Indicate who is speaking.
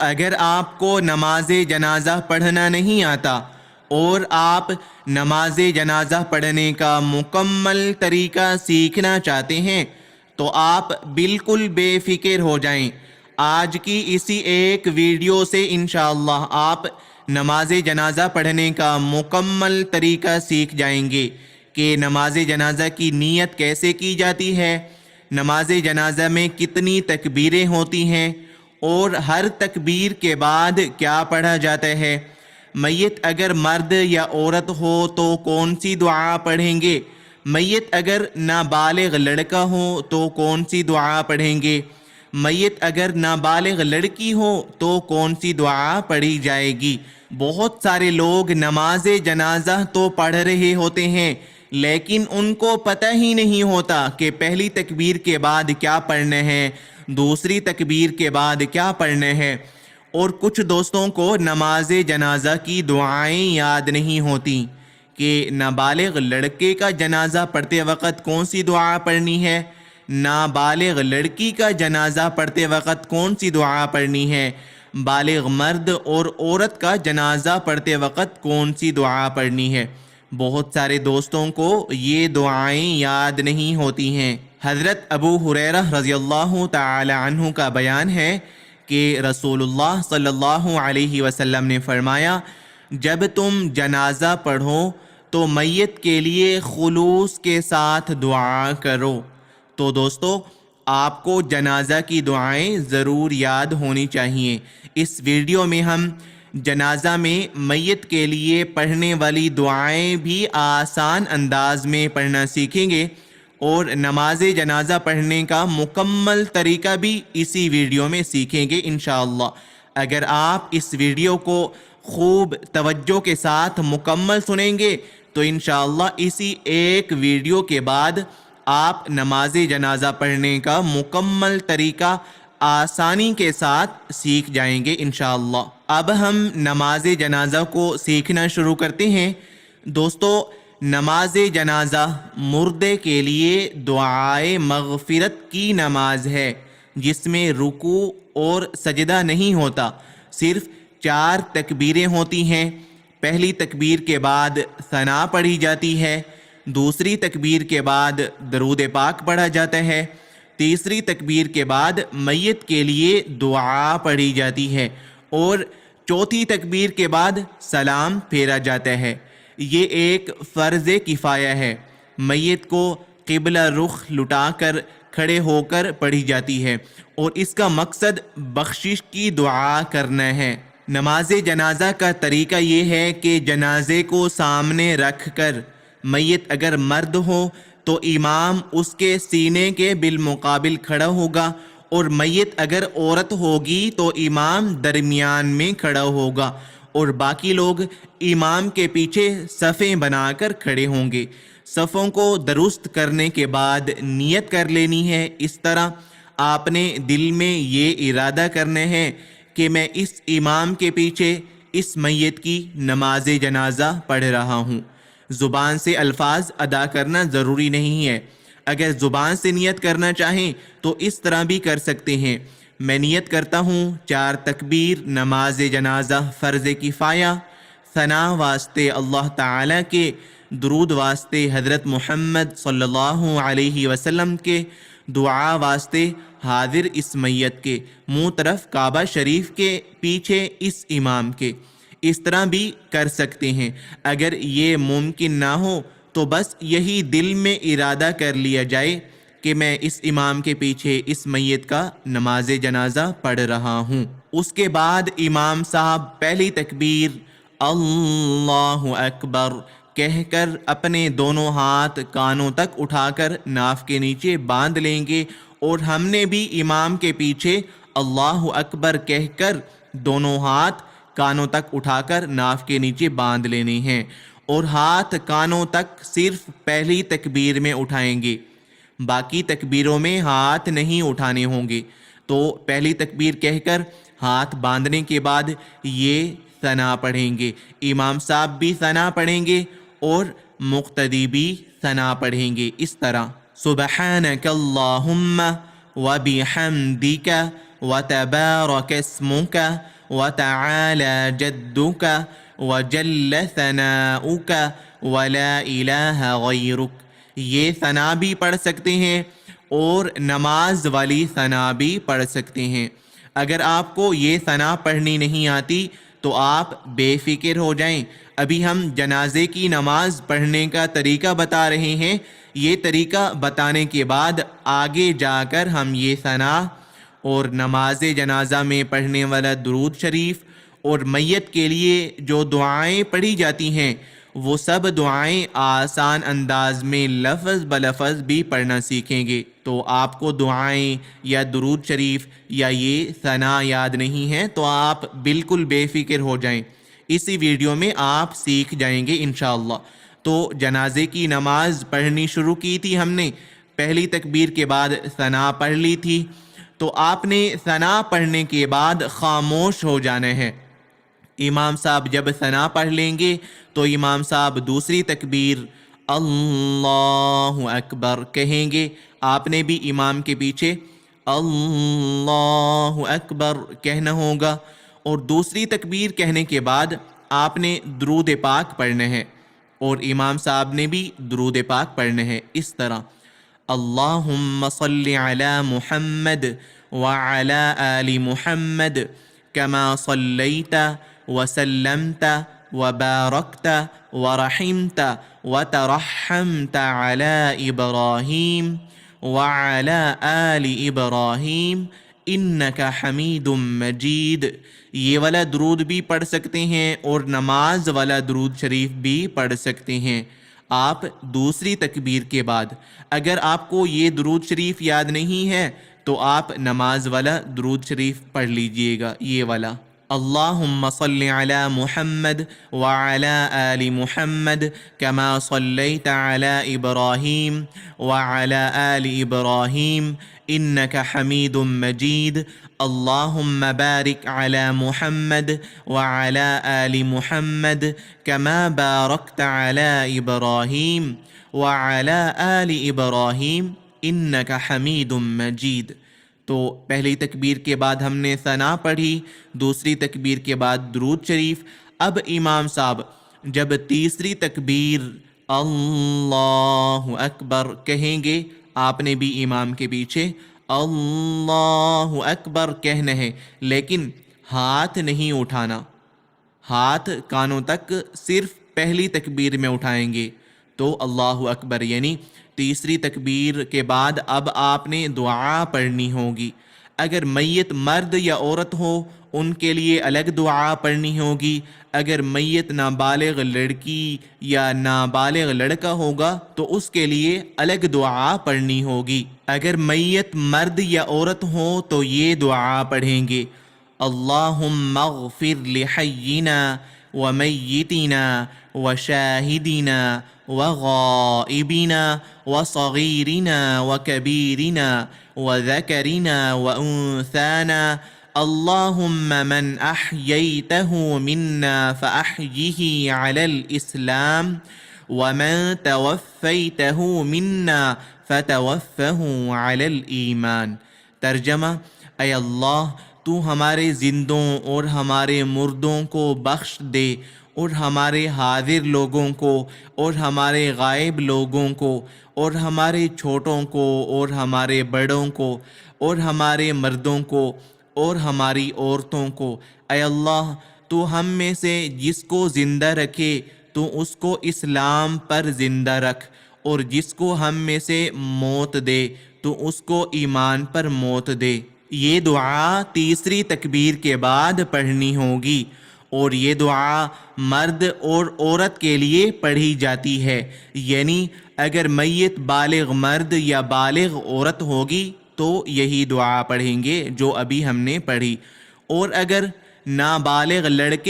Speaker 1: اگر آپ کو نماز جنازہ پڑھنا نہیں آتا اور آپ نماز جنازہ پڑھنے کا مکمل طریقہ سیکھنا چاہتے ہیں تو آپ بالکل بے فکر ہو جائیں۔ آج کی اسی ایک ویڈیو سے انشاءاللہ آپ نماز جنازہ پڑھنے کا مکمل طریقہ سیکھ جائیں گے کہ نماز جنازہ کی نیت کیسے کی جاتی ہے، نماز جنازہ میں کتنی تکبیریں ہوتی ہیں اور ہر تکبیر کے بعد کیا پڑھا جاتا ہے، میت اگر مرد یا عورت ہو تو کون سی دعا پڑھیں گے، میت اگر نابالغ لڑکا ہو تو کون سی دعا پڑھیں گے، میت اگر نابالغ لڑکی ہو تو کون سی دعا پڑھی جائے گی۔ بہت سارے لوگ نماز جنازہ تو پڑھ رہے ہوتے ہیں لیکن ان کو پتہ ہی نہیں ہوتا کہ پہلی تکبیر کے بعد کیا پڑھنا ہے، دوسری تکبیر کے بعد کیا پڑھنا ہے، اور کچھ دوستوں کو نماز جنازہ کی دعائیں یاد نہیں ہوتی کہ نابالغ لڑکے کا جنازہ پڑھتے وقت کون سی دعا پڑھنی ہے، نابالغ لڑکی کا جنازہ پڑھتے وقت کون سی دعا پڑھنی ہے، بالغ مرد اور عورت کا جنازہ پڑھتے وقت کون سی دعا پڑھنی ہے۔ بہت سارے دوستوں کو یہ دعائیں یاد نہیں ہوتی ہیں۔ حضرت ابو ہریرہ رضی اللہ تعالی عنہ کا بیان ہے کہ رسول اللہ صلی اللہ علیہ وسلم نے فرمایا، جب تم جنازہ پڑھو تو میت کے لیے خلوص کے ساتھ دعا کرو۔ تو دوستو، آپ کو جنازہ کی دعائیں ضرور یاد ہونی چاہیے۔ اس ویڈیو میں ہم جنازہ میں میت کے لیے پڑھنے والی دعائیں بھی آسان انداز میں پڑھنا سیکھیں گے اور نماز جنازہ پڑھنے کا مکمل طریقہ بھی اسی ویڈیو میں سیکھیں گے انشاءاللہ۔ اگر آپ اس ویڈیو کو خوب توجہ کے ساتھ مکمل سنیں گے تو انشاءاللہ اسی ایک ویڈیو کے بعد آپ نماز جنازہ پڑھنے کا مکمل طریقہ آسانی کے ساتھ سیکھ جائیں گے انشاءاللہ۔ اب ہم نماز جنازہ کو سیکھنا شروع کرتے ہیں۔ دوستو، نماز جنازہ مردے کے لیے دعائے مغفرت کی نماز ہے جس میں رکوع اور سجدہ نہیں ہوتا، صرف 4 تکبیریں ہوتی ہیں۔ پہلی تکبیر کے بعد ثنا پڑھی جاتی ہے، دوسری تکبیر کے بعد درود پاک پڑھا جاتا ہے، تیسری تکبیر کے بعد میت کے لیے دعا پڑھی جاتی ہے اور چوتھی تکبیر کے بعد سلام پھیرا جاتا ہے۔ یہ ایک فرض کفایہ ہے، میت کو قبلہ رخ لٹا کر کھڑے ہو کر پڑھی جاتی ہے اور اس کا مقصد بخشش کی دعا کرنا ہے۔ نماز جنازہ کا طریقہ یہ ہے کہ جنازے کو سامنے رکھ کر میت اگر مرد ہو تو امام اس کے سینے کے بالمقابل کھڑا ہوگا اور میت اگر عورت ہوگی تو امام درمیان میں کھڑا ہوگا اور باقی لوگ امام کے پیچھے صفیں بنا کر کھڑے ہوں گے۔ صفوں کو درست کرنے کے بعد نیت کر لینی ہے۔ اس طرح آپ نے دل میں یہ ارادہ کرنا ہے کہ میں اس امام کے پیچھے اس میت کی نماز جنازہ پڑھ رہا ہوں۔ زبان سے الفاظ ادا کرنا ضروری نہیں ہے، اگر زبان سے نیت کرنا چاہیں تو اس طرح بھی کر سکتے ہیں۔ میں نیت کرتا ہوں 4 تکبیر نماز جنازہ فرض کفایہ، ثنا واسطے اللہ تعالیٰ کے، درود واسطے حضرت محمد صلی اللہ علیہ وسلم کے، دعا واسطے حاضر اس میت کے، منہ طرف کعبہ شریف کے، پیچھے اس امام کے۔ اس طرح بھی کر سکتے ہیں۔ اگر یہ ممکن نہ ہو تو بس یہی دل میں ارادہ کر لیا جائے کہ میں اس امام کے پیچھے اس میت کا نماز جنازہ پڑھ رہا ہوں۔ اس کے بعد امام صاحب پہلی تکبیر اللہ اکبر کہہ کر اپنے دونوں ہاتھ کانوں تک اٹھا کر ناف کے نیچے باندھ لیں گے اور ہم نے بھی امام کے پیچھے اللہ اکبر کہہ کر دونوں ہاتھ کانوں تک اٹھا کر ناف کے نیچے باندھ لینے ہیں اور ہاتھ کانوں تک صرف پہلی تکبیر میں اٹھائیں گے، باقی تکبیروں میں ہاتھ نہیں اٹھانے ہوں گے۔ تو پہلی تکبیر کہہ کر ہاتھ باندھنے کے بعد یہ ثنا پڑھیں گے، امام صاحب بھی ثنا پڑھیں گے اور مقتدی بھی ثنا پڑھیں گے، اس طرح سبحانک اللہم وبحمدک وتبارك اسمك وتعالى جدك وجل ثناؤك ولا الہ غیرک. یہ ثنا بھی پڑھ سکتے ہیں اور نماز والی ثنا بھی پڑھ سکتے ہیں. اگر آپ کو یہ ثنا پڑھنی نہیں آتی تو آپ بے فکر ہو جائیں. ابھی ہم جنازے کی نماز پڑھنے کا طریقہ بتا رہے ہیں. یہ طریقہ بتانے کے بعد آگے جا کر ہم یہ ثنا اور نماز جنازہ میں پڑھنے والا درود شریف اور میت کے لیے جو دعائیں پڑھی جاتی ہیں وہ سب دعائیں آسان انداز میں لفظ بلفظ بھی پڑھنا سیکھیں گے. تو آپ کو دعائیں یا درود شریف یا یہ ثنا یاد نہیں ہے تو آپ بالکل بے فکر ہو جائیں. اسی ویڈیو میں آپ سیکھ جائیں گے انشاءاللہ. تو جنازے کی نماز پڑھنی شروع کی تھی ہم نے. پہلی تکبیر کے بعد ثنا پڑھ لی تھی. تو آپ نے ثنا پڑھنے کے بعد خاموش ہو جانا ہے. امام صاحب جب ثنا پڑھ لیں گے تو امام صاحب دوسری تکبیر اللہ اکبر کہیں گے. آپ نے بھی امام کے پیچھے اللہ اکبر کہنا ہوگا. اور دوسری تکبیر کہنے کے بعد آپ نے درود پاک پڑھنا ہے اور امام صاحب نے بھی درود پاک پڑھنا ہے اس طرح: اللہم صلی علی محمد وعلی آل محمد کما صلیت وسلمت وبارکت ورحمت وترحمت علی ابراہیم وعلی آل ابراہیم انک حمید مجید. یہ والا درود بھی پڑھ سکتے ہیں اور نماز والا درود شریف بھی پڑھ سکتے ہیں آپ دوسری تکبیر کے بعد. اگر آپ کو یہ درود شریف یاد نہیں ہے تو آپ نماز والا درود شریف پڑھ لیجئے گا یہ والا: اللہم صلی علی محمد وعلی آل محمد کما صلیت علی ابراہیم وعلی آل ابراہیم انک حمید مجید. اللہم بارک علی محمد وعلی آل محمد کما بارکت علی ابراہیم وعلی آل ابراہیم انک حمید مجید. تو پہلی تکبیر کے بعد ہم نے ثنا پڑھی, دوسری تکبیر کے بعد درود شریف. اب امام صاحب جب تیسری تکبیر اللہ اکبر کہیں گے, آپ نے بھی امام کے پیچھے اللہ اکبر کہنا ہے, لیکن ہاتھ نہیں اٹھانا. ہاتھ کانوں تک صرف پہلی تکبیر میں اٹھائیں گے. تو اللہ اکبر یعنی تیسری تکبیر کے بعد اب آپ نے دعا پڑھنی ہوگی. اگر میت مرد یا عورت ہو ان کے لیے الگ دعا پڑھنی ہوگی. اگر میت نابالغ لڑکی یا نابالغ لڑکا ہوگا تو اس کے لیے الگ دعا پڑھنی ہوگی. اگر میت مرد یا عورت ہو تو یہ دعا پڑھیں گے: اللہم اغفر لحینا ومیتنا وشاہدنا وغائبنا وصغیرنا وکبیرنا وذکرنا وانثانا اللہم من احییتہ منا فاحیہ علی الاسلام ومن توفیتہ منا فتوفہ علی الایمان. ترجمہ: اے اللہ تو ہمارے زندوں اور ہمارے مردوں کو بخش دے, اور ہمارے حاضر لوگوں کو اور ہمارے غائب لوگوں کو اور ہمارے چھوٹوں کو اور ہمارے بڑوں کو اور ہمارے مردوں کو اور ہماری عورتوں کو. اے اللہ تو ہم میں سے جس کو زندہ رکھے تو اس کو اسلام پر زندہ رکھ, اور جس کو ہم میں سے موت دے تو اس کو ایمان پر موت دے. یہ دعا تیسری تکبیر کے بعد پڑھنی ہوگی, اور یہ دعا مرد اور عورت کے لیے پڑھی جاتی ہے. یعنی اگر میت بالغ مرد یا بالغ عورت ہوگی تو یہی دعا پڑھیں گے جو ابھی ہم نے پڑھی, اور اگر نابالغ لڑکے